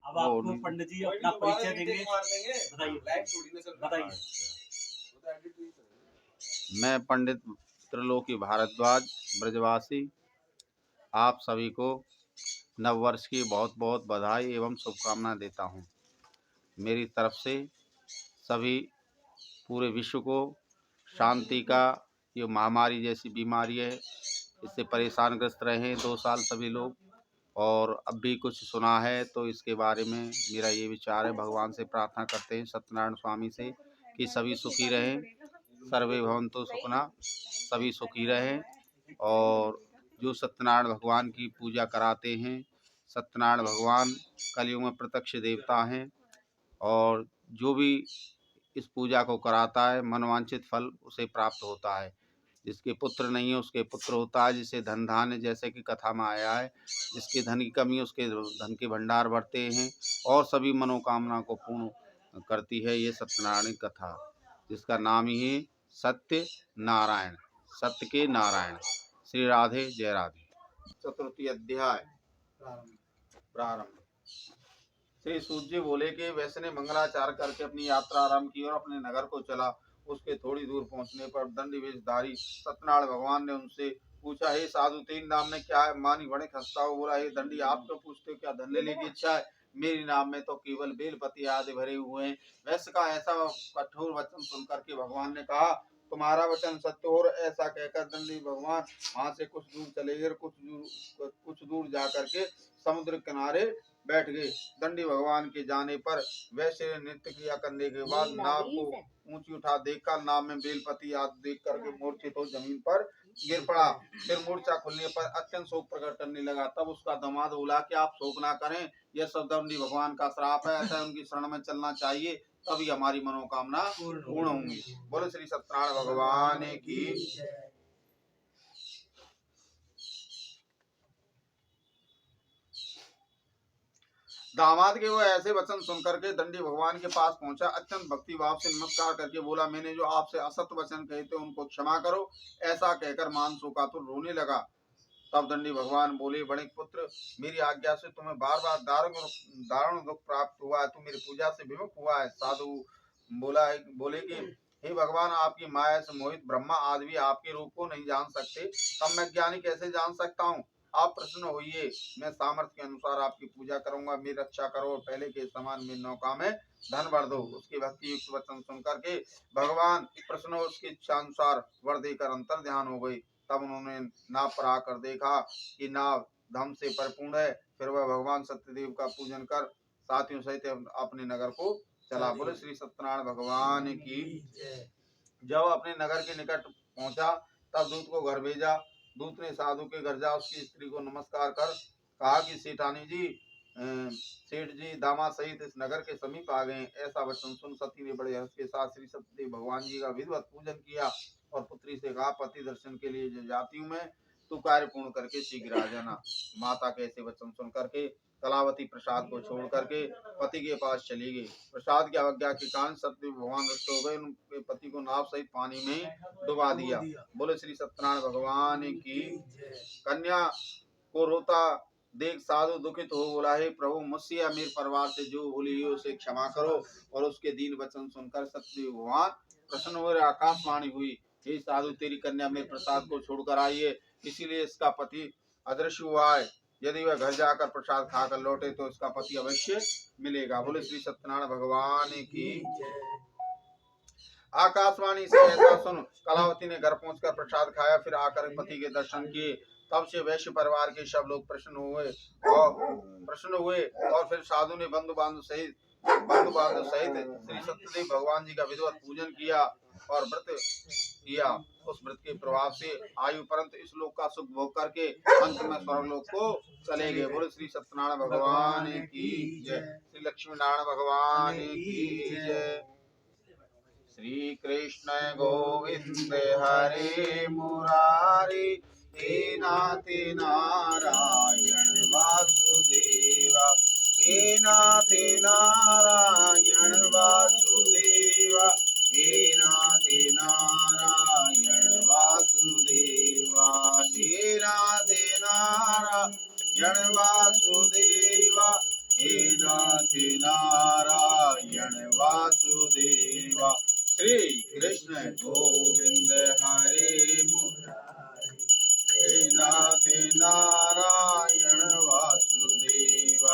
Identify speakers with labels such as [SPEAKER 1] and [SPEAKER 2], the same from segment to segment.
[SPEAKER 1] अब आपको पंडित जी अपना परिचय देंगे, बताइए।
[SPEAKER 2] मैं पंडित त्रिलोकी भारद्वाज ब्रजवासी आप सभी को नववर्ष की बहुत बहुत बधाई एवं शुभकामनाएं देता हूं। मेरी तरफ से सभी पूरे विश्व को शांति का, ये महामारी जैसी बीमारी है इससे परेशान ग्रस्त रहे हैं 2 साल सभी लोग, और अब भी कुछ सुना है तो इसके बारे में मेरा ये विचार है। भगवान से प्रार्थना करते हैं सत्यनारायण स्वामी से कि सभी सुखी रहें, सर्वे भवन्तु सुखिनः, सभी सुखी रहें। और जो सत्यनारायण भगवान की पूजा कराते हैं, सत्यनारायण भगवान कलयुग में प्रत्यक्ष देवता हैं, और जो भी इस पूजा को कराता है मनोवांछित फल उसे प्राप्त होता है। जिसके पुत्र नहीं है उसके पुत्र होता है, जिसे धन धान्य जैसे कि कथा में आया है, जिसके धन की कमी है उसके धन के भंडार बढ़ते हैं और सभी मनोकामना को पूर्ण करती है ये सत्यनारायण कथा, जिसका नाम ही है सत्य नारायण, सत्य के नारायण। श्री राधे जय राधे। चतुर्थी अध्याय प्रारंभ। श्री सूत जी बोले कि वैश्य ने मंगलाचार करके अपनी यात्रा आरंभ की और अपने नगर को चला। उसके थोड़ी दूर पहुंचने पर दंडी वेशधारी सत्यनारायण भगवान ने उनसे पूछा, हे साधु, 3 नाम में क्या है? मानी बड़े खस्ता हो बोला, हे दंडी, आप क्यों पूछते हो? क्या धन लेने की इच्छा है? मेरी नाम में तो केवल बेलपति आदि भरे हुए हैं। वैश्य का ऐसा कठोर वचन सुनकर के भगवान ने कहा, तुम्हारा वचन सत्य हो। ऐसा कहकर दंडी भगवान वहां से कुछ दूर चले गए। कुछ दूर जा करके समुद्र किनारे बैठ गए। दंडी भगवान के जाने पर वैश्य ने नृत्य क्रिया करने के बाद नाव को ऊंची उठा देखकर नाव में बेलपति आदि देख करके मूर्छित हो जमीन पर गिर पड़ा। फिर मूर्छा खुलने पर अत्यंत शोक प्रकट करने लगा। तब उसका दामाद बोला कि आप शोक ना करें, यह सब दंडी भगवान का श्राप है, ऐसा उनकी शरण में चलना चाहिए, तभी हमारी मनोकामना पूर्ण होंगी। बोले श्री सत्यनारायण भगवान की। दामाद के वो ऐसे वचन सुनकर के दंडी भगवान के पास पहुंचा। अत्यंत भक्ति भाव से नमस्कार करके बोला, मैंने जो आपसे असत्य वचन कहे थे उनको क्षमा करो। ऐसा कहकर मानसोकातुर रोने लगा। तब दंडी भगवान बोले, बड़े पुत्र, मेरी आज्ञा से तुम्हें बार बार दारुण दुख प्राप्त हुआ है, तुम मेरी पूजा से विमुख हुआ है। साधु बोले कि हे भगवान, आपकी माया से मोहित ब्रह्मा आदि भी आपके रूप को नहीं जान सकते, तब मैं ज्ञानी कैसे जान सकता हूँ? आप प्रसन्न होइए, मैं सामर्थ्य के अनुसार आपकी पूजा करूंगा, मेरी रक्षा करो और पहले के समान मेरी नौका में धन भर दो। उसकी भक्ति युक्त वचन सुनकर के भगवान प्रसन्न हो उसकी इच्छा अनुसार वर देकर अंतर ध्यान हो गई। तब उन्होंने नाव पर आकर देखा कि नाव धन से परिपूर्ण है। फिर वह भगवान सत्यदेव का पूजन कर साथियों सहित अपने नगर को चला। बोले श्री सत्यनारायण भगवान की। जब अपने नगर के निकट पहुंचा तब दूत को घर भेजा। दूत ने साधु के घर जा उसकी स्त्री को नमस्कार कर कहा कि सेठानी जी, सेठ जी दामाद सहित इस नगर के समीप आ गए। ऐसा वचन सुन सती ने बड़े हर्ष के साथ श्री सत्यदेव भगवान जी का विधिवत पूजन किया और पुत्री से कहा, पति दर्शन के लिए जो जाती हूँ मैं, तू कार्य पूर्ण करके शीघ्र आ जाना। माता के ऐसे वचन सुन करके कलावती प्रसाद को छोड़ करके पति के पास चली गई। प्रसाद की अवज्ञा के कारण सत्यदेव भगवान रुष्ट हो गए। उनके पति को नाव सहित पानी में डुबा दिया। बोले श्री सत्यनारायण भगवान की। कन्या को रोता देख साधु दुखित हो बोला, हे प्रभु, मुझसे या मेरे परिवार से जो भूली हुई उसे क्षमा करो। और उसके दीन वचन सुनकर सत्यदेव भगवान प्रसन्न हो। आकाशवाणी हुई, हे साधु, तेरी कन्या मेरे प्रसाद को छोड़कर आई है, इसीलिए इसका पति अदृश्य हुआ है। यदि वह घर जाकर प्रसाद खाकर लौटे तो इसका पति अवश्य मिलेगा। बोले श्री सत्यनारायण भगवान की। आकाशवाणी से ऐसा सुन कलावती ने घर पहुंचकर प्रसाद खाया, फिर आकर पति के दर्शन किए। तब से वैश्य परिवार के सब लोग प्रसन्न हुए और फिर साधु ने बंधु बांधव सहित श्री सत्यदेव भगवान जी का विधिवत पूजन किया और व्रत किया। उस व्रत के प्रभाव से आयु परंतु इस लोक का सुख भोग करके अंत में स्वर्गलोक को चले गए। बोले श्री सत्यनारायण भगवान की जय। श्री लक्ष्मी नारायण भगवान की जय। श्री कृष्ण गोविंद हरे मुरारी, हे नाथ नारायण वासुदेवा, हे नाथ नारायण वासुदेवा, हे नाथ नारायण वासुदेवा, हे नाथ नारायण वासुदेवा, हे नाथ कृष्ण गोविंद हरे मुरारी, हे नाथ नारायण वासुदेव,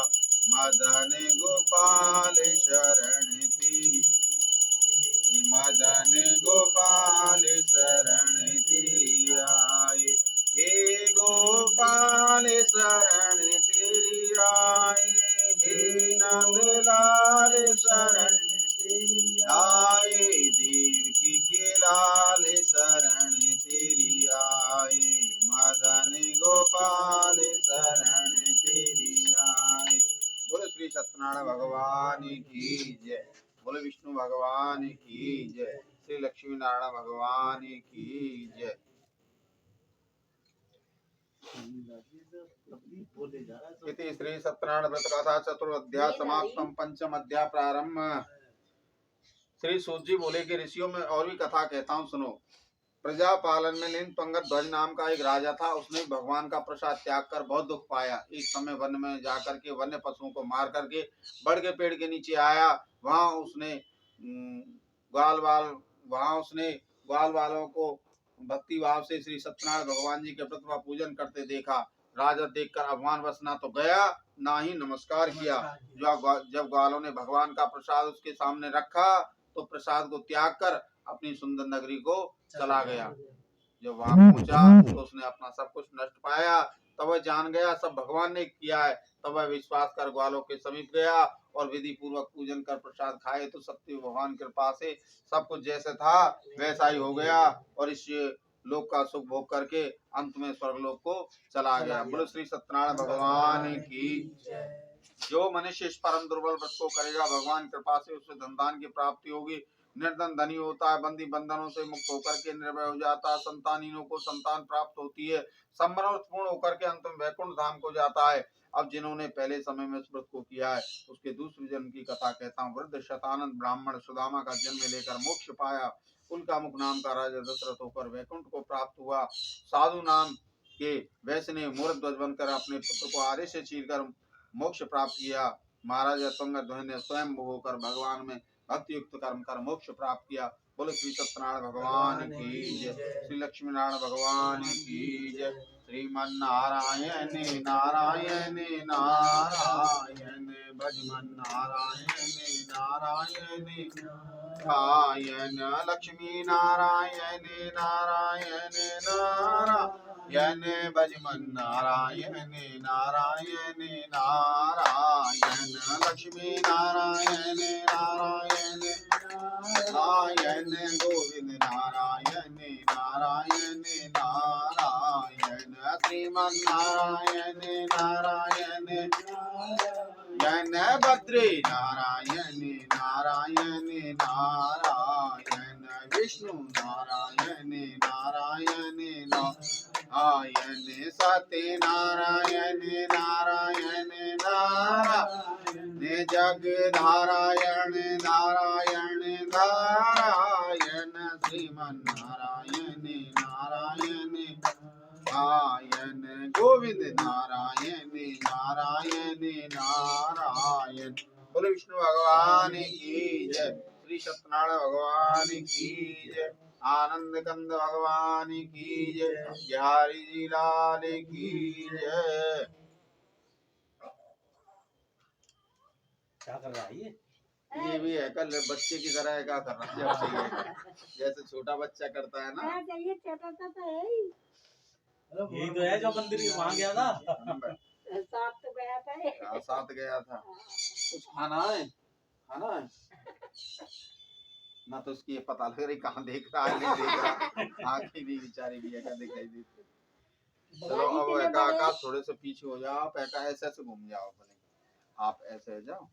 [SPEAKER 2] मदन गोपाल शरण तेरी, मदन गोपाल शरण तेरी आए, हे गोपाल शरण तेरी आए, हे नंदलाल शरण तेरी आए, देवकी के लाल शरण तेरी आए, मदन गोपाल शरण तेरी आए। बोले श्री सत्यनारायण भगवान की जय, बोले विष्णु भगवान की जय, श्री लक्ष्मी नारायण भगवान की जय। इति श्री सत्यनारायण व्रत कथा चतुर्ध्याय समाप्तम, पंचम अध्याय प्रारंभ। श्री सूत जी बोले कि ऋषियों में और भी कथा कहता हूँ, सुनो। प्रजा पालन में लीन पंगत ध्वज नाम का एक राजा था। उसने भगवान का प्रसाद त्याग कर बहुत दुख पाया। एक समय वन में जाकर के वन्य पशुओं को मार करके बड़ के पेड़ के नीचे आया। वहां उसने ग्वाल वालों को भक्ति भाव से श्री सत्यनारायण भगवान जी के प्रतिमा पूजन करते देखा। राजा देखकर अभिमान वश ना तो गया ना ही नमस्कार किया। जब ग्वालों ने भगवान का प्रसाद उसके सामने रखा तो प्रसाद को त्याग कर अपनी सुंदर नगरी को चला गया। जब वहां पहुंचा तो उसने अपना सब कुछ नष्ट पाया। तब वह जान गया सब भगवान ने किया है। तब वह विश्वास कर ग्वालों के समीप गया और विधि पूर्वक पूजन कर प्रसाद खाए तो सत्य भगवान कृपा से सब कुछ जैसे था वैसा ही हो गया और इस लोक का सुख भोग करके अंत में स्वर्गलोक को चला गया। बोलो श्री सत्यनारायण भगवान की। जो मनुष्य इस परम दुर्बल व्रत को करेगा भगवान कृपा से उसे धन की प्राप्ति होगी। निर्धन धनी होता है, बंदी बंधनों से मुक्त होकर के निर्भय हो जाता है, संतानहीनों को संतान प्राप्त होती है, समर्थ पूर्ण होकर के अंत में वैकुंठ धाम को जाता है। अब जिन्होंने पहले समय में इस व्रत को किया है उसके दूसरे जन्म की कथा कहता हूँ। वृद्ध शतानंद ब्राह्मण सुदामा का जन्म लेकर मोक्ष पाया। उनका मुख नाम का राजा दशरथ होकर वैकुंठ को प्राप्त हुआ। साधु नाम के वैश्य ने मूर्ख ध्वज बनकर अपने पुत्र को आरे से चीरकर मोक्ष प्राप्त किया। महाराजा तुंगध्वज ने स्वयं होकर भगवान में भक्ति युक्त कर्म कर मोक्ष प्राप्त किया। बोले श्री सत्यनारायण भगवान की जय, श्री लक्ष्मी नारायण भगवान की जय। श्रीमन नारायण नारायण नारायण भजमन नारायण नारायण नारायण लक्ष्मी नारायण नारायण नारायण भजमन नारायण नारायण नारायण लक्ष्मी नारायण नारायण नारायण गोविंद नारायण नारायण नारायण श्रीमन नारायण नारायण जन भद्रे नारायण नारायण नारायण विष्णु नारायण नारायण नारायण सत्य नारायण नारायण नारायण जग नारायण नारायण नारायण श्रीमन नारायण नारायण नारायण गोविंद नारायण नारायण नारायण। बोले विष्णु भगवान की जय, श्री सत्यनारायण भगवान की जय, आनंद कंद भगवान की जय, बिहारी जी लाल की जय।
[SPEAKER 1] क्या कर रहा है
[SPEAKER 2] ये भी है कल बच्चे की तरह क्या कर रहा है, जैसे छोटा बच्चा करता है ना।
[SPEAKER 1] यही तो है जो मंदिर वहाँ गया था।
[SPEAKER 2] साथ गया था। कुछ खाना है ना तो उसकी ये पता लग रही कहाँ देख रहा है नहीं देख रहा। आंखें भी बेचारी भी ऐसा दिखाई देती। चलो अब एका थोड़े से पीछे हो जाओ, आप ऐसे ऐसे घूम जाओ। भले आप ऐसे जाओ,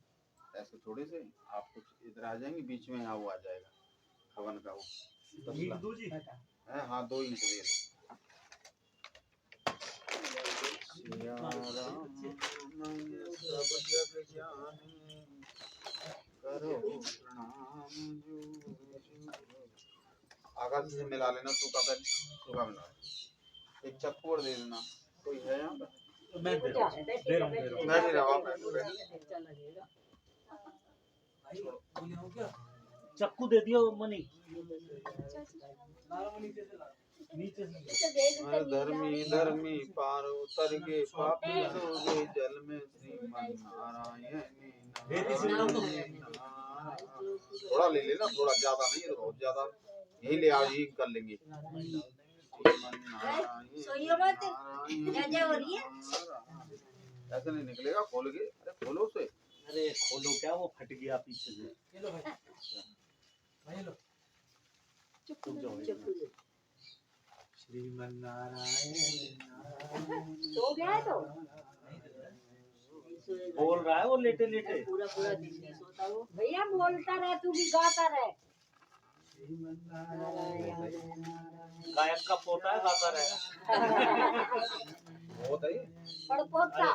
[SPEAKER 2] ऐसे थोड़े से आप कुछ इधर आ जाएंगे, बीच में यहाँ वो आ जाएगा हवन का वो है। हाँ 2 इंच दे दो। सब जग जानी करो प्रणाम आकाश से मिला लेना, सूखा मिला एक चक्कू और दे देना। कोई है यहाँ पे?
[SPEAKER 1] मैं दे रहा हूँ।
[SPEAKER 2] मैं दे रहा हूँ।
[SPEAKER 1] चक्कू दे दियो मनी नीचे से
[SPEAKER 2] अरे धर्मी धर्मी पार उतर के पापी सो गए जल में श्रीमन नारायण थोड़ा ले लेना, थोड़ा ज्यादा नहीं, तो बहुत ज्यादा यही ले आओ, यही कर लेंगे। ऐसे नहीं निकलेगा, खोल के, अरे खोलो उसे।
[SPEAKER 1] अरे खोलो क्या, वो फट गया पीछे से। ये लो भाई, ये लो श्रीमन नारायण
[SPEAKER 3] सो गया है तो
[SPEAKER 1] बोल रहा है वो लेटे लेटे।
[SPEAKER 3] पूरा पूरा दिन नहीं सोता वो। भैया बोलता रहे, तू भी गाता रहे।
[SPEAKER 1] गायक का पोता है, गाता रहेगा।
[SPEAKER 2] बहुत है,
[SPEAKER 3] पड़पोता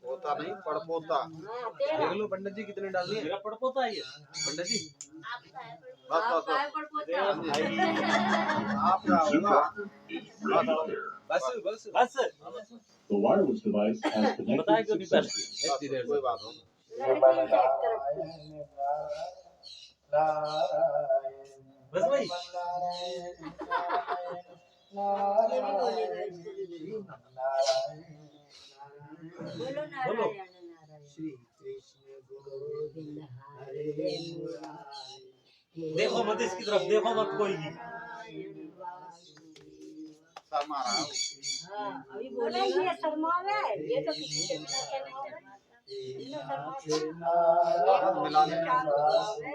[SPEAKER 2] पोता नहीं पड़पोता।
[SPEAKER 3] हाँ तेरा
[SPEAKER 4] देख लो पंडित जी कितने डाल दिए
[SPEAKER 1] मेरा पड़पोता है ये।
[SPEAKER 4] पंडित जी।
[SPEAKER 2] बस बस
[SPEAKER 3] आपका है
[SPEAKER 2] बस
[SPEAKER 3] पड़पोता।
[SPEAKER 1] भाई
[SPEAKER 2] आपका होगा।
[SPEAKER 4] बस बस
[SPEAKER 1] बस
[SPEAKER 5] The wireless device has connected
[SPEAKER 1] बताया क्यों नहीं पहले।
[SPEAKER 5] successfully.
[SPEAKER 2] बस, कोई बात हो।
[SPEAKER 3] लड़की है एक तरफ की।
[SPEAKER 1] बस भाई
[SPEAKER 3] ये भी बोलेगा, इसको भी बोलेगा। बोलो नारायण नारायण।
[SPEAKER 4] श्री कृष्ण
[SPEAKER 3] गोविंद हरे मुरारी।
[SPEAKER 1] देखो मत इसकी तरफ, देखो मत कोई भी।
[SPEAKER 2] शर्मा रहा हूँ।
[SPEAKER 3] हाँ अभी बोला ये शर्मावे, ये तो किसी से बिना शर्मावे। ये ना
[SPEAKER 2] हाथ मिलाने में
[SPEAKER 3] शर्मावे।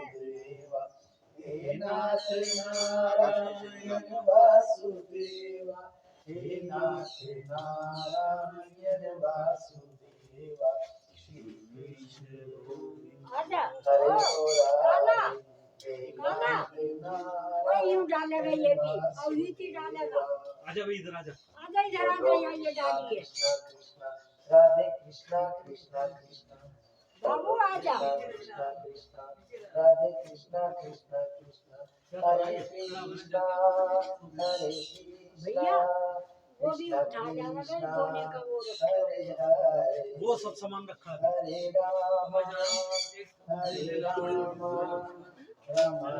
[SPEAKER 4] हे नाथ नारायण वासुदेवा, हे नाथ नारायण वासुदेवा, श्री कृष्ण
[SPEAKER 3] आजा
[SPEAKER 4] हरे
[SPEAKER 3] ओ, गाना
[SPEAKER 4] गाना
[SPEAKER 3] वो यूं डालेगा ये भी और यूं डालेगा।
[SPEAKER 1] आजा भाई इधर आजा।
[SPEAKER 3] आजा इधर आजा, यहाँ ये डालिए।
[SPEAKER 4] राधे कृष्णा कृष्णा कृष्णा
[SPEAKER 3] बाबू आजा।
[SPEAKER 4] कृष्णा कृष्णा राधे कृष्णा कृष्णा कृष्णा हरे कृष्णा हरे
[SPEAKER 3] भैया वो भी उठा जाएगा, सोने का वो रखा है।
[SPEAKER 4] हरे हरे
[SPEAKER 1] वो सब सामान रखा है।
[SPEAKER 4] हरे राम राम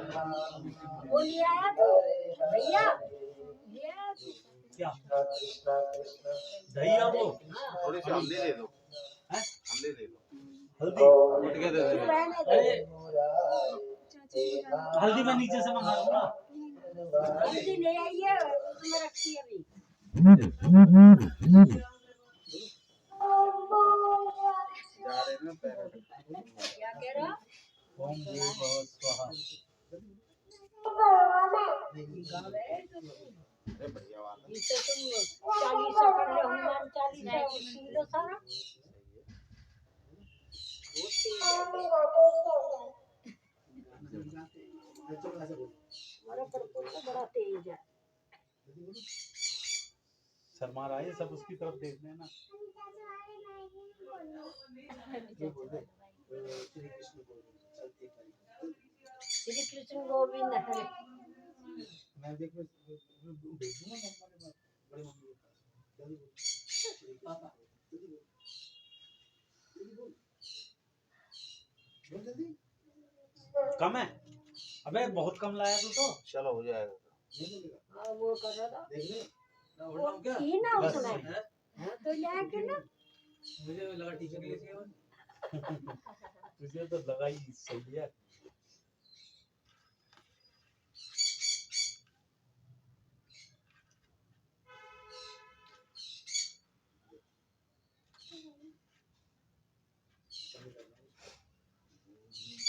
[SPEAKER 4] राम
[SPEAKER 3] वो ले आया तू भैया, ले आया तू।
[SPEAKER 1] क्या
[SPEAKER 4] कृष्णा कृष्णा
[SPEAKER 1] दही और वो
[SPEAKER 2] थोड़ी सी हल्दी दे दो,
[SPEAKER 1] हैं?
[SPEAKER 2] हल्दी दे दो।
[SPEAKER 1] हल्दी
[SPEAKER 2] उठ के दे दो।
[SPEAKER 3] तू रहने दे।
[SPEAKER 1] अरे हल्दी मैं नीचे से मंगा लूंगा।
[SPEAKER 3] हल्दी ले आइए, उसमें रखी है अभी।
[SPEAKER 2] जा रहे हैं पैर।
[SPEAKER 3] क्या कह रहा?
[SPEAKER 1] ओम भूर्भुवः स्वः।
[SPEAKER 2] अरे बढ़िया बात है।
[SPEAKER 3] इससे तुम 40 कर लो, हनुमान 40 है, सीख लो सारा। हमारा प्रपोज तो बड़ा तेज है।
[SPEAKER 1] शर्मा रहा है, सब उसकी तरफ देखने हैं ना।
[SPEAKER 3] श्री कृष्ण गोविंद हरे।
[SPEAKER 4] मैं देख भेजूंगा बड़े मम्मी के पास जल्दी
[SPEAKER 1] कम है, अबे बहुत कम लाया तू तो।
[SPEAKER 2] चलो हो जाएगा।
[SPEAKER 3] हाँ वो कर रहा था,
[SPEAKER 4] देख ले
[SPEAKER 3] वो थी ना उसमें। हाँ तो लेके ना,
[SPEAKER 4] मुझे लगा टीचर के लिए चाहिए
[SPEAKER 1] तुझे तो लगा ही सही है।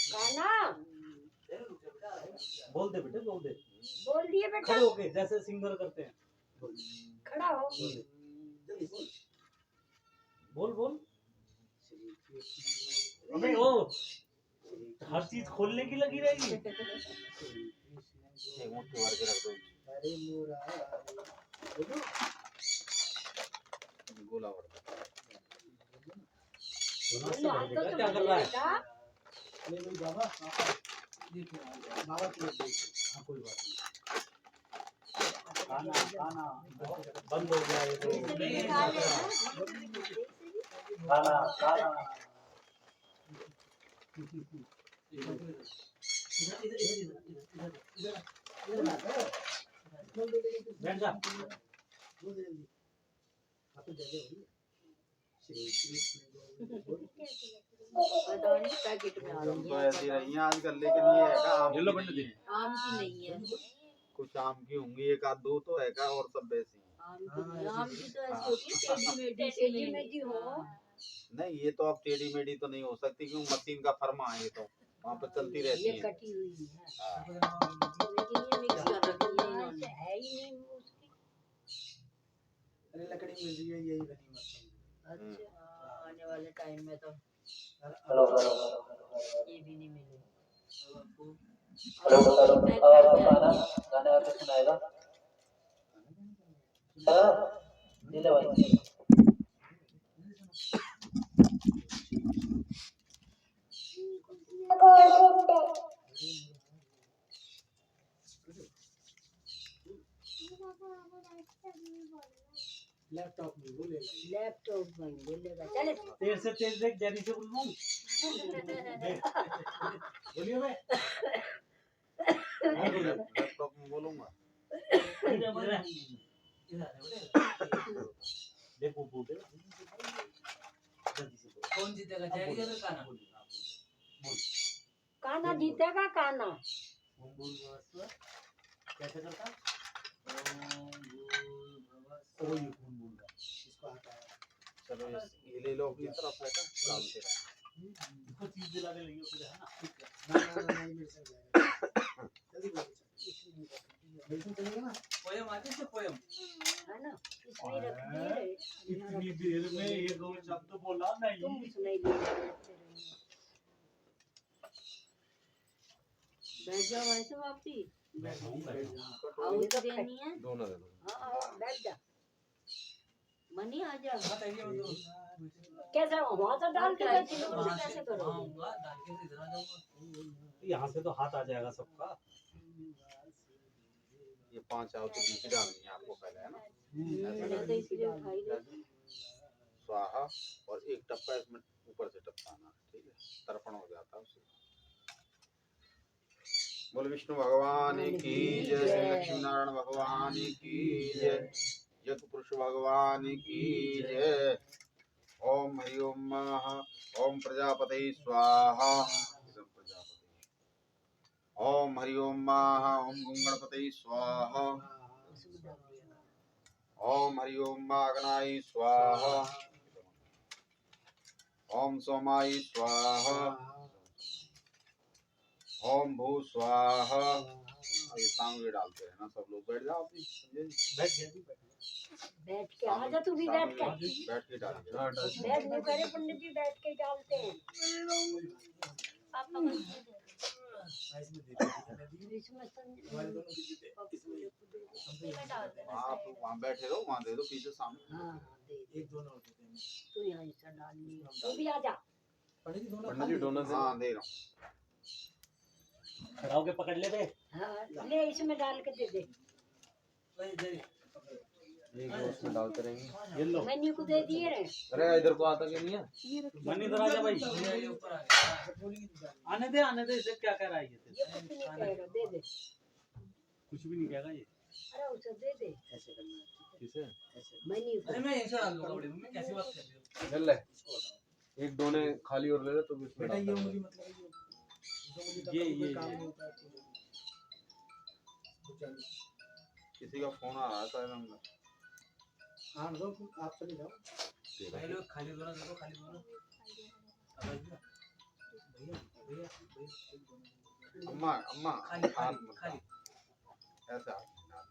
[SPEAKER 3] गाना
[SPEAKER 1] बोल दे बेटे, बोल दे।
[SPEAKER 3] बोल दिए बेटा।
[SPEAKER 1] खड़े होके जैसे सिंगर करते हैं।
[SPEAKER 3] खड़ा हो।
[SPEAKER 1] बोल बोल। अबे वो हर चीज खोलने की लगी रहेगी।
[SPEAKER 2] एक मुट्ठी भर के रख दो।
[SPEAKER 4] अरे मोरा
[SPEAKER 2] गोला भर दो।
[SPEAKER 1] सुना
[SPEAKER 3] बोलो,
[SPEAKER 1] सब
[SPEAKER 3] हाथ तो
[SPEAKER 1] बेटा क्या कर
[SPEAKER 3] चला
[SPEAKER 1] रहा है।
[SPEAKER 3] बेटा।
[SPEAKER 4] अरे भाई बाबा देखो बाबा की देखो
[SPEAKER 1] हाँ कोई बात नहीं। खाना खाना बंद हो गया ये तो।
[SPEAKER 3] इससे भी खा लेना।
[SPEAKER 1] खाना खाना बैठ जा।
[SPEAKER 3] पता नहीं पैकेट में आ
[SPEAKER 2] तुम
[SPEAKER 3] रही
[SPEAKER 2] तो
[SPEAKER 3] है
[SPEAKER 2] ऐसी रही हैं आजकल, लेकिन ये है का आम
[SPEAKER 1] ये लो
[SPEAKER 2] की
[SPEAKER 1] पंडित
[SPEAKER 2] नहीं
[SPEAKER 1] जी।
[SPEAKER 2] है।
[SPEAKER 3] आम की नहीं है
[SPEAKER 2] कुछ आम की होंगी, एक आध दो तो है का, और सब वैसी हैं।
[SPEAKER 3] आम की नहीं, आम की तो ऐसी होती है टेढ़ी मेढ़ी हो।
[SPEAKER 2] नहीं, ये तो अब टेढ़ी मेढ़ी तो नहीं हो सकती, क्योंकि मशीन का फर्मा है, ये तो वहाँ पर चलती रहती
[SPEAKER 3] ये
[SPEAKER 2] है।
[SPEAKER 3] कटी हुई है
[SPEAKER 2] हाँ।
[SPEAKER 3] लेकिन ये मिक्स कर रखी है इन्होंने, है ही नहीं उसकी।
[SPEAKER 4] अरे लकड़ी मिल रही है यही बनी मत।
[SPEAKER 3] अच्छा आने वाले टाइम में तो ये भी नहीं मिलेगी।
[SPEAKER 4] लैपटॉप में बोलेगा।
[SPEAKER 3] लैपटॉप में बोलेगा चले
[SPEAKER 1] तेज से तेज देख, जरी से बोलूं। बोलिए मैं।
[SPEAKER 2] लैपटॉप में बोलूंगा।
[SPEAKER 1] देखो बोल दे। जल्दी से बोल।
[SPEAKER 4] कौन जीतेगा, जैरी या फिर कान्हा?
[SPEAKER 3] कान्हा जीतेगा कान्हा।
[SPEAKER 1] ओम भूल भुवस्सुवः। कैसे करता? ओ ये कौन बोल रहा?
[SPEAKER 4] इसको आता है।
[SPEAKER 2] चलो ये ले लो अपनी तरफ है का, डालते रहें।
[SPEAKER 1] इसको चीज दिलाने लगी हो फिर, है ना?
[SPEAKER 4] ना मेरे से जाएगा। जल्दी बोलो। बिल्कुल चलेगा ना। पोयम आती है, पोयम
[SPEAKER 3] है ना इसमें रख दिए
[SPEAKER 1] इतनी देर में ये दो शब्द बोला नहीं।
[SPEAKER 3] तुम सुनाई दे बैठ जाओ भाई साहब आप भी आओ तो देनी है
[SPEAKER 2] दोनों दे दो।
[SPEAKER 3] हाँ आओ बैठ जा मनी आ जा
[SPEAKER 4] बताइए वो तो
[SPEAKER 3] कैसे वहाँ तो डाल के बैठी हो कैसे करोगे
[SPEAKER 4] डाल के इधर आ जाऊंगा।
[SPEAKER 1] यहाँ से तो हाथ आ जाएगा सबका।
[SPEAKER 2] ये 5 आओ तो नीचे डालनी है आपको पहले, है ना।
[SPEAKER 3] मैं तो इसलिए उठाई गई
[SPEAKER 2] स्वाहा, और एक टप्पा इसमें ऊपर से टपकाना, ठीक है, तर्पण हो जाता है उससे। बोल विष्णु भगवान की जय, श्री लक्ष्मी नारायण भगवान की जय, जग पुरुष भगवान की जय। ओम हरि ओम ओम प्रजापते स्वाहा। ओम हरि ओम ओम गणपते स्वाहा। ओम हरि ओम अग्नाय स्वाहा। ओम सोमाय स्वाहा। ओम भू स्वाहा। ये सामने डालते हैं ना, सब लोग बैठ जाओ अपनी,
[SPEAKER 1] बैठ गया।
[SPEAKER 3] बैठ के आ जा तू भी बैठ के
[SPEAKER 2] बैठ के डालिए।
[SPEAKER 3] बैठ नहीं करे पंडित जी बैठ के डालते हैं इसमें
[SPEAKER 2] आप वहाँ बैठे रहो, वहाँ दे दो पीछे सामने।
[SPEAKER 3] हाँ दे
[SPEAKER 4] एक दोनों होते हैं।
[SPEAKER 3] तू यहाँ हिस्सा डाल लिया तू भी आ जा
[SPEAKER 4] पंडित जी दोनों
[SPEAKER 2] पंडित जी दोनों दे, हाँ दे रहा हूँ।
[SPEAKER 1] खड़ा होके पकड़ ले बे।
[SPEAKER 3] हाँ ले इसमें डाल के दे दे
[SPEAKER 6] एक दो उसमें डालते रहेंगे।
[SPEAKER 1] ये लो।
[SPEAKER 3] मैन्यू को दे दिए रे
[SPEAKER 6] अरे इधर को आता क्यों नहीं है?
[SPEAKER 1] मन इधर आ जा भाई।
[SPEAKER 4] ये ऊपर आ गया।
[SPEAKER 1] आने दे, इसे क्या कह रहा है ये?
[SPEAKER 3] ये कुछ नहीं कहेगा दे दे
[SPEAKER 1] कुछ भी नहीं कहेगा ये।
[SPEAKER 3] अरे उसे दे दे
[SPEAKER 6] किसे?
[SPEAKER 3] मैन्यू
[SPEAKER 4] अरे मैं ऐसे डाल दूंगा बड़ी मम्मी, कैसी बात कर रही हो?
[SPEAKER 6] चल ले, एक दोने खाली और ले ले तो भी उसमें
[SPEAKER 4] बेटा ये
[SPEAKER 6] डालता
[SPEAKER 4] उंगली
[SPEAKER 6] है।
[SPEAKER 4] मतलब
[SPEAKER 1] ये
[SPEAKER 4] काम नहीं होता है तो
[SPEAKER 2] किसी का फोन आ रहा है शायद हमको।
[SPEAKER 4] हाँ लो आप चले जाओ।
[SPEAKER 2] ठीक
[SPEAKER 4] लोग खाली दोनों देखो, खाली दोनों भैया भैया भैया
[SPEAKER 2] अम्मा अम्मा
[SPEAKER 4] खाली
[SPEAKER 2] हाथ
[SPEAKER 4] खाली
[SPEAKER 2] मत
[SPEAKER 4] खाली
[SPEAKER 2] डाल। ऐसे हाथ मत डाल।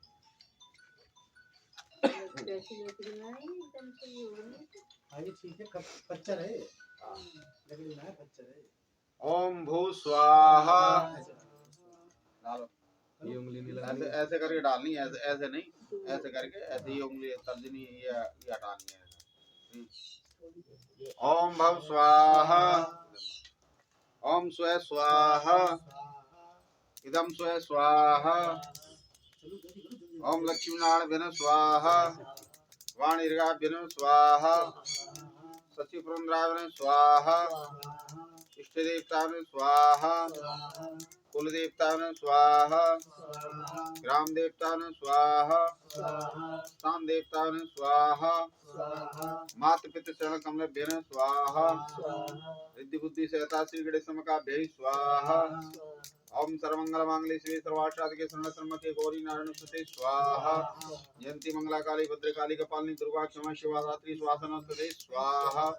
[SPEAKER 3] कैसी लकड़ी लाई एकदम से ये हो गई
[SPEAKER 4] आगे ठीक है, पच्चर है
[SPEAKER 2] हाँ।
[SPEAKER 4] लकड़ी में पच्चर है।
[SPEAKER 2] ओम भू स्वाहा। डालो।
[SPEAKER 6] ये उंगली नहीं
[SPEAKER 2] ऐसे
[SPEAKER 6] लगानी।
[SPEAKER 2] ऐसे करके डालनी है, ऐसे ऐसे नहीं, ऐसे करके ऐसे ही उंगली तर्जनी ये हटानी है। ओम भव स्वाहा। ओम स्व स्वाहा। इदम स्व स्वाहा। ओम लक्ष्मी नारायण स्वाहा। वाणीर्गाभ्यन स्वाहा। सचिव पुरंद्राभ्यन स्वाहा। इष्ट देवता स्वाहा, कुल देवता स्वाहा, ग्राम देवता स्वाहा, स्थान देवता स्वाहा, मातृ पितृ चरण कमल स्वाहा, रिद्धि बुद्धि सहता श्री गणेश समकाभ्यै स्वाहा। ओम सर्वमंगल मांगल्ये शिवे सर्वार्थसाधके शरण्ये त्र्यंबके गौरी नारायणी नमोस्तुते स्वाहा। जयंती मंगला काली भद्रकाली कपालिनी दुर्गा क्षमा शिवा धात्री स्वासनोस्तुते स्वाहा।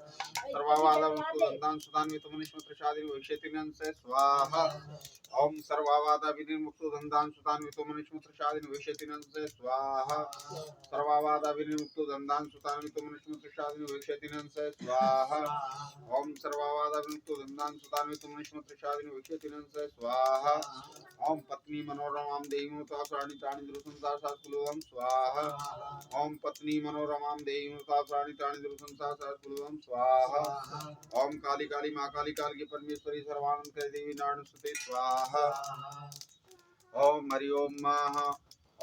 [SPEAKER 2] सर्वावादं सुदन्तां सुदान्वितं मनीष्म प्रसादिनी भविष्यति नंसे स्वाहा। ओम सर्वावादा विनिर्मुक्तो धन्दां सुदान्वितो मनीष्म प्रसादिनी भविष्यति नंसे स्वाहा। सर्वावादा विनिर्मुक्तो धन्दां सुदान्वितो मनीष्म प्रसादिनी भविष्यति नंसे स्वाहा। ओम सर्वावादा विनिर्मुक्तो धन्दां सुदान्वितो मनीष्म प्रसादिनी भविष्यति नंसे स्वाहा। ओम पत्नी मनोरमां देवीं प्राणी प्राणी दुर्संसार साकुलोम स्वाहा। ओम पत्नी मनोरमां देवीं प्राणी प्राणी दुर्संसार साकुलोम स्वाहा। ओम काली काली मां काली काल की परमेश्वरी सर्वानंद कर देवी नारायण सुते स्वाहा। ओम हरि ओम माह।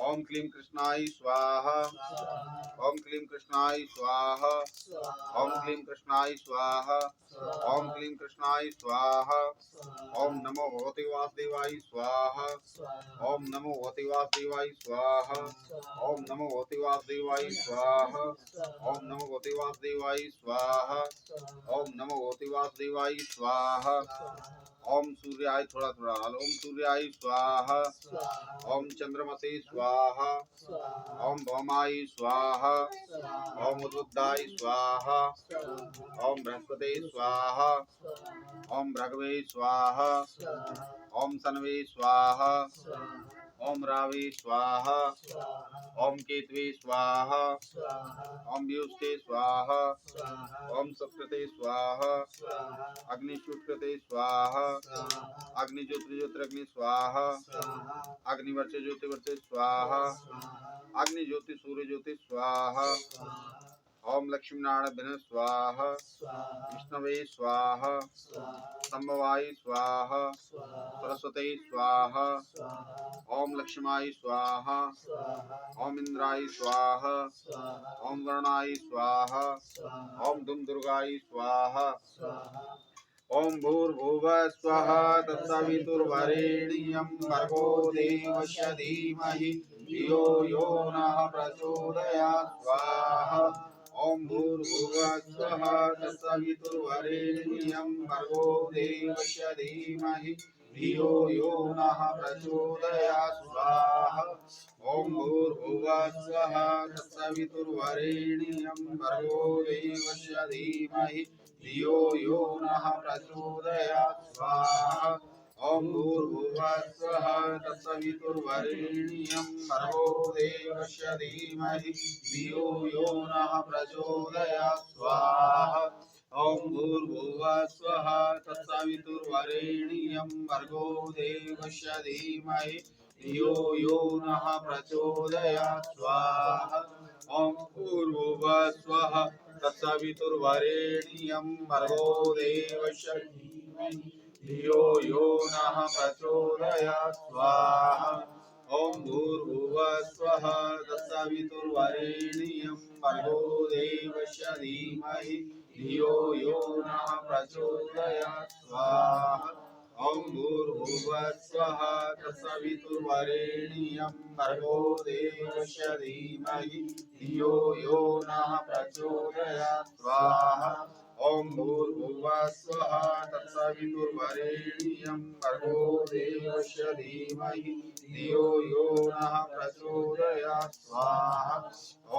[SPEAKER 2] ओम क्लीं कृष्णाय स्वाहा। ओम क्लीं कृष्णाय स्वाहा। ओम क्लीं कृष्णाय स्वाहा। ओम क्लीं कृष्णाय स्वाहा। ओम नमो भगवते वासुदेवाय स्वाहा। ओम नमो भगवते वासुदेवाय स्वाहा। ओम नमो भगवते वासुदेवाय स्वाहा। ओम नमो भगवते वासुदेवाय स्वाहा। ओम नमो भगवते वासुदेवाय स्वाहा। ओम सूर्याय थोड़ा थोड़ा ओम सूर्याय स्वाहा। ओम चंद्रमसे स्वाहा। ओम भौमाय स्वाहा। ओम उद्बुद्धाय स्वाहा। ओम बृहस्पते स्वाहा। ओम भृगवे स्वाहा। ओम सनवे स्वाहा। ओम रावे स्वाहा। ओम केतवे स्वाहा। ओम व्युष्टे स्वाहा। ओम सत्कृते स्वाहा। अग्निशुष्कृते स्वाहा। अग्नि ज्योतिर्ज्योतिरग्नि स्वाहा। अग्निवर्चे ज्योतिवर्चे स्वाहा। अग्नि ज्योति सूर्य ज्योति स्वाहा। ओम लक्ष्मी नारायण स्वाहा। विष्णवे स्वाहा। संभवाय स्वाहा। सरस्वती स्वाहा। ओम लक्ष्माय स्वाहा। ओम इंद्राय स्वाहा। ओम वरुणाय स्वाहा। ओम धूम दुर्गाय स्वाहा। ओम भूर्भुवः स्वः तत्सवितुर्वरेण्यं भर्गो देवस्य धीमहि धियो यो नः प्रचोदयात् स्वाहा। ओम भूर्भुवः स्वः तत्सवितुर्वरेण्यं भर्गो देवस्य धीमहि धियो यो नः प्रचोदयात् स्वाहा। ओम भूर्भुवः स्वः तत्सवितुर्वरेण्यं भर्गो देवस्य धीमहि धियो यो नः प्रचोदयात् स्वाहा। ओम भूर्भुवः स्वः तत्सवितुर्वरेण्यं भर्गो देवस्य धीमहि धियो यो नः प्रचोदयात् स्वाहा। ओम भूर्भुवः स्वः तत्सवितुर्वरेण्यं भर्गो देवस्य धीमहि धियो यो नः प्रचोदयात् स्वाहा। ओम भूर्भुवः स्वः तत्सवितुर्वरेण्यं भर्गो देवस्य धीमहि धियो यो नः प्रचोदयात् स्वाहा। ओम भूर्भुवः स्वः तत्सवितुर्वरेण्यं भर्गो देवस्य धीमहि धियो यो नः प्रचोदयात् स्वाहा। ओम भूर्भुवः स्वः तत्सवितुर्वरेण्यं भर्गो देवस्य धीमहि धियो यो नः प्रचोदयात् स्वाहा। ओम भूर्भुवः स्वः तत्सवितुर्वरेण्यं भर्गो देवस्य धीमहि धियो यो नः प्रचोदयात् स्वाहा।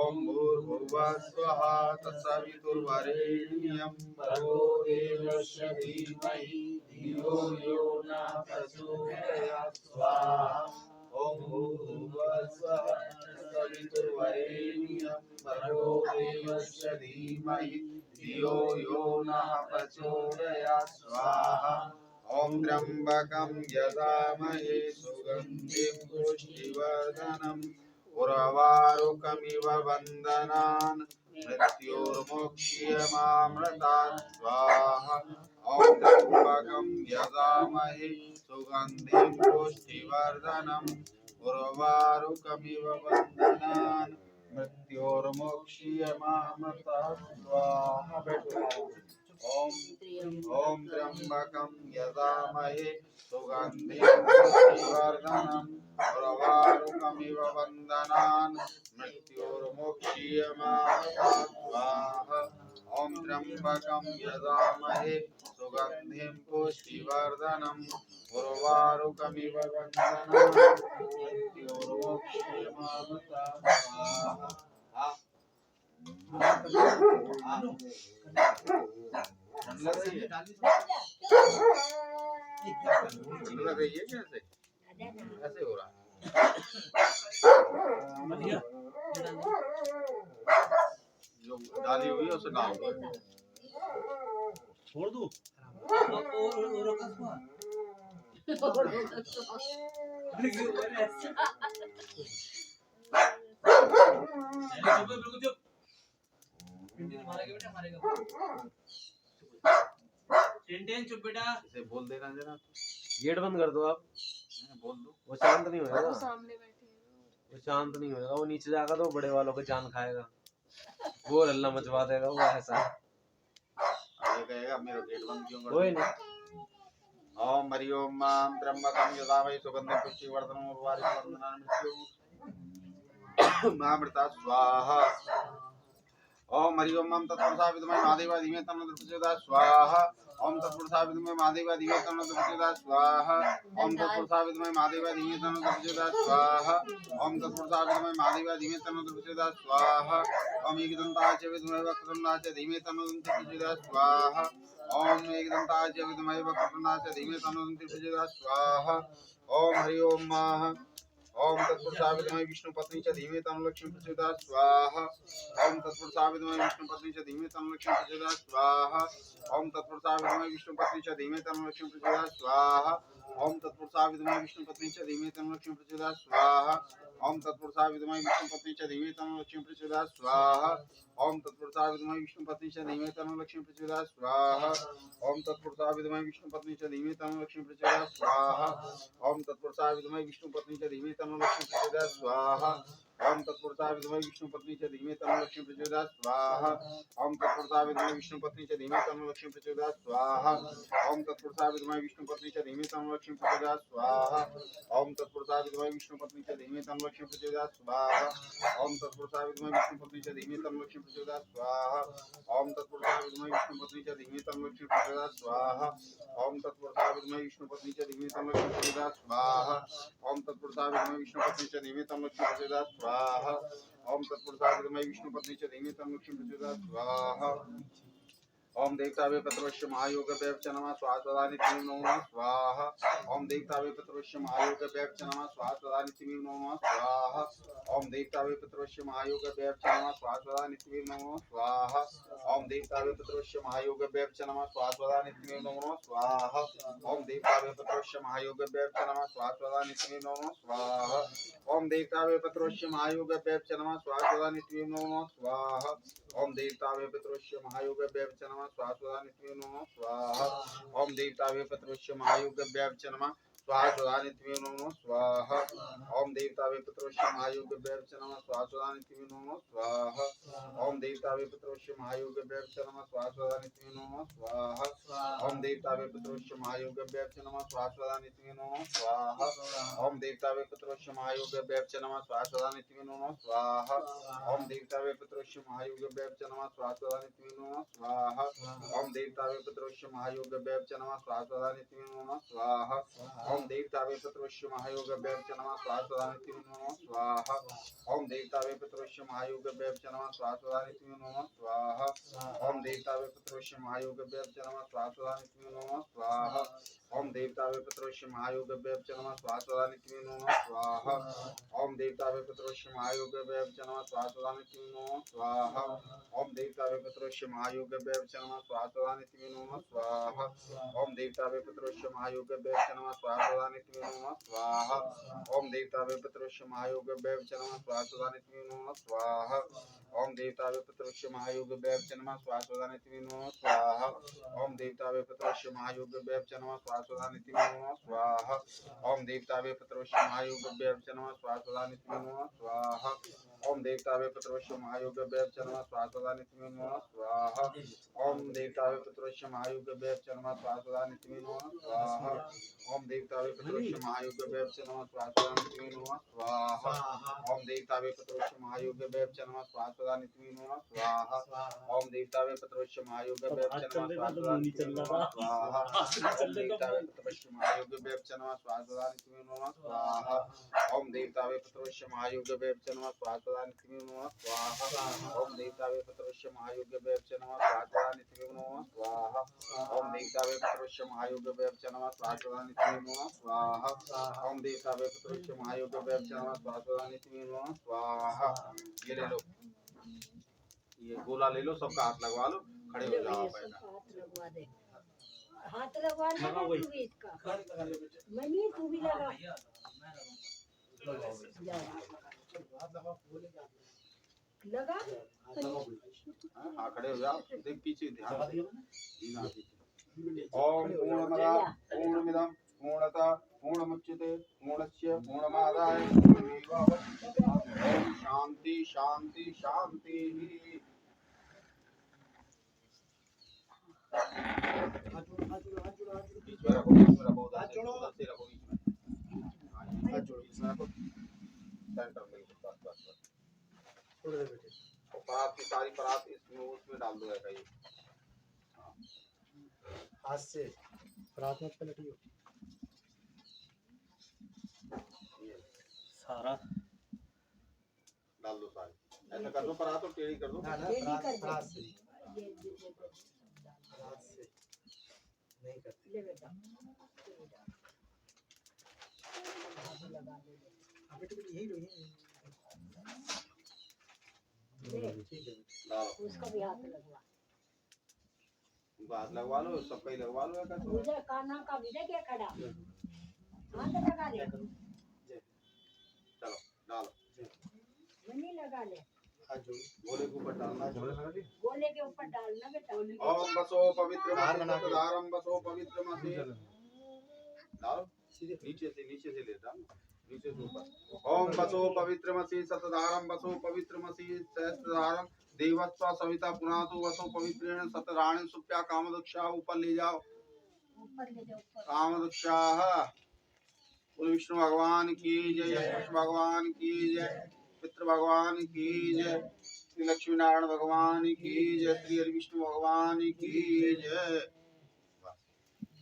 [SPEAKER 2] ओम भूर्भुवः स्वः तत्सवितुर्वरेण्यं भर्गो देवस्य धीमहि धियो यो नः प्रचोदयात् स्वाहा। ओम भूर्भुवः स्वः तत्सवितुर्वरेण्यं भर्गो देवस्य धीमहि धियो यो नः प्रचोदयात् स्वाहा। ओम त्र्यंबकं यजामहे सुगंधिं पुष्टिवर्धनम् उर्वारुकमिव वन्दनान् मृत्योर्मुक्षीयमामृतात् स्वाहा। ओम त्र्यंबकं यजामहे सुगंधिं पुष्टिवर्धनम् उर्वारुकमिव वन्दनान् मृत्योर्मुक्षीयमामृतात् स्वाहा। ओम त्र्यंबकं यजामहे सुगंधिं पुष्टिवर्धनम् उर्वारुकमिव बन्धनान् मृत्युर्मुक्षीयमामृतात् स्वाहा। ओम त्र्यंबकं यजामहे सुगंधिं पुष्टिवर्धनम् उर्वारुकमिव बन्धनान् मृत्युर्मुक्षीयमामृतात् स्वाहा। लग रही है कैसे ऐसे हो रहा है जो डाली हुई है उसे डाल दो।
[SPEAKER 1] छोड़ दूं
[SPEAKER 4] चुप बेटा।
[SPEAKER 2] इसे बोल देना जरा,
[SPEAKER 6] गेट बंद कर दो आप।
[SPEAKER 2] बोल दो।
[SPEAKER 6] वो शांत नहीं होएगा,
[SPEAKER 7] सामने बैठे हैं।
[SPEAKER 6] वो शांत नहीं होएगा, वो नीचे जाकर तो बड़े वालों को जान खाएगा, वो हल्ला मचवा देगा, वो ऐसा है।
[SPEAKER 2] ये कहेगा मेरा गेट बंद क्यों कर
[SPEAKER 6] कोई
[SPEAKER 2] दिया?
[SPEAKER 6] नहीं।
[SPEAKER 2] ओम हरि ओम मां त्र्यंबकं यजामहे सुगंधिं पुष्टिवर्धनम् उर्वारुकमिव बन्धनान् स्वाहा। ओम हरि ओम मां तत्पुरुषाय विद्महे महादेवाय धीमहि तन्नो प्रचोदयात् स्वाहा। ओम तत्पुरुषाय विद्महे महादेवाय धीमहि तन्नो प्रचोदयात् स्वाहा। ओम तत्पुरुषाय विद्महे महादेवाय धीमहि तन्नो प्रचोदयात् स्वाहा। ओम तत्पुरुषाय विद्महे महादेवाय धीमहि तन्नो प्रचोदयात् स्वाहा। ओम एकदन्ताय च विद्महे वक्रतुण्डाय च धीमहि तन्नो प्रचोदयात् स्वाहा। ओम एकदन्ताय च विद्महे वक्रतुण्डाय च धीमहि तन्नो प्रचोदयात् स्वाहा। ओम हरि ओम मां ओम तत्पुरुषाय विद्महे विष्णुपत्नी च धीमहि तन्नो लक्ष्मी प्रचोदयात् स्वाहा। ओम तत्पुरुषाय विद्महे विष्णुपत्नी च धीमहि तन्नो लक्ष्मी प्रचोदयात् स्वाहा। ओम तत्पुरुषाय विद्महे विष्णुपत्नी च धीमहि तन्नो लक्ष्मी प्रचोदयात् स्वाहा। ओम तत्पुरुषाय विद्महे विष्णुपत्नी च धीमहि तन्नो लक्ष्मी प्रचोदयात् स्वाहा। ओम तत्पुरुषाय विद्महे विष्णुपत्नी च धीमहि तन्नो लक्ष्मी प्रचोदयात् स्वाहा। ओम तत्पुरुषाय विद्महे विष्णुपत्नी च धीमहि तन्नो लक्ष्मी प्रचोदयात् स्वाहा। ओम तत्पुरुषाय विद्महे विष्णुपत्नी च धीमहि तन्नो लक्ष्मी प्रचोदयात् स्वाहा। ओम तत्पुरुषाय विद्महे विष्णुपत्नी च धीमहि तन्नो लक्ष्मी प्रचोदयात् स्वाहा। ओम तत्पुरुषाय विद्महे विष्णुपत्नी च धीमहि तन्नो लक्ष्मी प्रचोदयात् स्वाहा। ओम तत्पुरुषाय विद्महे विष्णुपत्नी च धीमहि तन्नो लक्ष्मी प्रचोदयात् स्वाहा। ओम तत्पुरुषाय विद्महे विष्णुपत्नी च धीमहि तन्नो लक्ष्मी प्रचोदयात् स्वाहा। ओम तत्पुरुषाय विद्महे विष्णुपत्नी च धीमहि तन्नो लक्ष्मी प्रचोदयात् स्वाहा। ओम तत्पुरुषाय विद्महे विष्णुपत्नी च धीमहि तन्नो लक्ष्मी प्रचोदयात् स्वाहा। ओम तत्पुरुषाय विद्महे विष्णुपत्नी च धीमहि तन्नो लक्ष्मी प्रचोदयात् स्वाहा। ओम तत्पुरुषाय विद्महे विष्णुपत्नी च धीमहि तन्नो लक्ष्मी प्रचोदयात् स्वाहा। ओम तत्पुरुषाय विद्महे विष्णुपत्नी च धीमहि तन्नो लक्ष्मी प्रचोदयात् स्वाहा। ओम तत्पुरुषाय विद्महे विष्णुपत्नी च धीमहि तन्नो लक्ष्मी प्रचोदयात् स्वाहा। ओम देवतावे पत्रवश्य महायोग व्यवच नमः स्वाहा नमः स्वाहा। ओम देवतावे पत्रवश्य महायोग व्यवच नमः स्वाहा नमः स्वाहा। ओम देवतावे पत्रवश्य महायोग व्यवच नमः स्वाहा नमः स्वाहा। ओम देवतावे पत्रवश्य महायोग व्यवच नमः स्वाहा नमः स्वाहा। ओम देवतावे पत्रवश्य महायोग व्यवच नमः स्वाहा नमः स्वाहा। ओम देवतावे पत्रवश्य महायोग व्यवच नमः स्वाहा नमः स्वाहा। ओम देवतावे पत्रवश्य महायोग व्यवच नमः स्वाहा नमः स्वाहा। ओम देवतावे पत्रवश्य महायोग व्यवच नमः स्वाहा नमः स्वाहा। ओम देवतावे पत्रवश्य महायोग व्यवच नमः स्वाहा नमः स्वाहा। ओम देवतावे पत्रवश्य महायोग व्यवच नमः स्वाहा नमः स्वाहा। ओम देवतावे पत्रवश्य महायोग व्यवच नमः स्वाहा नमः स्वाहा। ओम देवतावे पत्रवश्य महायोग व्यवच नमः स्वाहा नमः स्वाहा। ओम देवतावे पत्रवश्य महायोग व्यवच नमः स्वाहा नमः स्वाहा। ओम देवतावे पत्रवश्य महायोग व्यवच नमः स्वाहा नमः स्वाहा। ओम देवतावे पत्रवश्य महायोग व्यवच नमः स्वाहा नमः स्वाहा। ओम देवतावे पत्रवश्य महायोग व्यवच नमः स्वाहा नमः स्वाहा। ओम देवतावे पत्रवश्य महायोग व्यवच नमः स्वाहा नमः स्वाहा। ओम देवतावे पत्रवश्य महायोग व्यवच नमः स्वाहा नमः स्वाहा। ओम देवतावे पत्रवश्य महायोग व्यवच नमः स्वाहा नमः स्वाहा। ओम देवतावे पत्रवश्य महायोग व्यवच नमः स्वाहा नमः स्वाहा। ओम देवतावे पत्रवश्य महायोग व्यवच नमः स्वाहा नमः स्वाहा। ओम देवतावे पत्रवश्य महायोग व्यवच नमः स्वाहा नमः स्वाहा। ओम देवतावे पत्रवश्य महायोग व्यवच नमः स्वाहा नमः स्वाहा। ओम देवतावे पत्रवश्य महायोग व्यवच नमः स्वाहा नीति नमः स्वाहा। ओम देवतावे पितृवश्य महायोगव्य नमः स्वाहा नीति नमः स्वाहा। ओम देवतावे पितृवश्य महायोगव्य नमः स्वाहा नीति नमः स्वाहा। ओम देवतावे पितृवश्य महायोगव्य नमः स्वाहा नीति नमः स्वाहा। ओम देवतावे पितृवश्य महायोगव्य नमः स्वाहा नीति नमः स्वाहा। ओम देवतावे पितृवश्य महायोगव्य नमः स्वाहा नीति नमः स्वाहा। ओम देवतावे पितृवश्य महायोगव्य
[SPEAKER 1] आज
[SPEAKER 2] नमः
[SPEAKER 1] चल रहा तो
[SPEAKER 2] स्वाहा
[SPEAKER 1] नहीं
[SPEAKER 2] नीति
[SPEAKER 1] चल
[SPEAKER 2] नमः
[SPEAKER 1] रहा
[SPEAKER 2] स्वाहा।
[SPEAKER 1] चल
[SPEAKER 2] ओम
[SPEAKER 1] रहे तो
[SPEAKER 2] देवतावे पितृवश्य महायोगव्य नमः स्वाहा नीति नमः स्वाहा। ओम देवतावे पितृवश्य महायोगव्य नमः स्वाहा नीति नमः स्वाहा। ओम देवतावे पितृवश्य महायोगव्य नमः स्वाहा नीति नमः स्वाहा। ओम देवतावे पितृवश्य महायोगव्य नमः स्वाहा नीति नमः स्वाहा। ओम देवतावे पितृवश्य महायोगव्य नमः स्वाहा नीति नमः स्वाहा। ये ले लो, ये गोला ले लो, सबका हाथ लगवा लो, खड़े हो जाओ आप ऐसा।
[SPEAKER 3] हाथ लगवा दे, हाथ लगवा दे
[SPEAKER 1] लगाओ भाई।
[SPEAKER 3] तू भी इसका मनी तू भी लगा लगा
[SPEAKER 2] हाँ खड़े हो जाओ, देख पीछे ध्यान से। जीना पीछे। ओम पूर्णमदा पूर्णमिदं पूर्णतः पूर्णमुच्यते पूर्णस्य पूर्णमादाय पूर्णमेवावशिष्यते। ओम शांति शांति शांति। बीच में रखो, बीच में रखो, उधर से रखो, बीच में। हाँ, बीच में रखो, सेंटर में बिल्कुल, बस बस बस।
[SPEAKER 4] छोड़ दे बेटे।
[SPEAKER 2] और परात की सारी परात इसमें उसमें डाल दो ऐसा ही।
[SPEAKER 4] हाथ से रात में पलटियो।
[SPEAKER 1] सारा
[SPEAKER 2] डाल दो सारी, ऐसा कर दो, परात और टेढ़ी कर दो।
[SPEAKER 4] ना ना
[SPEAKER 3] रेडी
[SPEAKER 4] रात
[SPEAKER 3] कर दे।
[SPEAKER 4] रात से
[SPEAKER 3] ये
[SPEAKER 4] रात से नहीं करते।
[SPEAKER 3] ले बेटा हाथ लगा दे
[SPEAKER 4] हाँ बेटे यही लो यही।
[SPEAKER 3] ले
[SPEAKER 4] ठीक है।
[SPEAKER 2] डालो,
[SPEAKER 3] उसका भी हाथ लगवा
[SPEAKER 2] उनका हाथ लगवा लो, सबका ही लगवा लो ऐसा।
[SPEAKER 3] मुझे काना का भी देखिए खड़ा हाथ लगा ले
[SPEAKER 2] चलो डालो,
[SPEAKER 3] मनी लगा ले
[SPEAKER 4] हाथ जोड़।
[SPEAKER 2] गोले के ऊपर डालना।
[SPEAKER 3] गोले के ऊपर डालना बेटा
[SPEAKER 2] ओम बसो पवित्र दारम बसो पवित्र मसी। डालो, नीचे से ले डालो, नीचे से ऊपर। ओम बसो पवित्र मसी सतधारम बसो पवित्र मसी सहस्त्रधारम देवस्व सविता पुनातु वसो पवित्रेण सतराणी सुप्या कामदक्षा। ऊपर ले जाओ,
[SPEAKER 3] ऊपर ले जाओ ऊपर
[SPEAKER 2] कामदक्षा। बोल विष्णु भगवान की जय, कृष्ण भगवान की जय, पितृ भगवान की जय, श्री लक्ष्मी नारायण भगवान की जय, श्री हरि विष्णु भगवान की जय।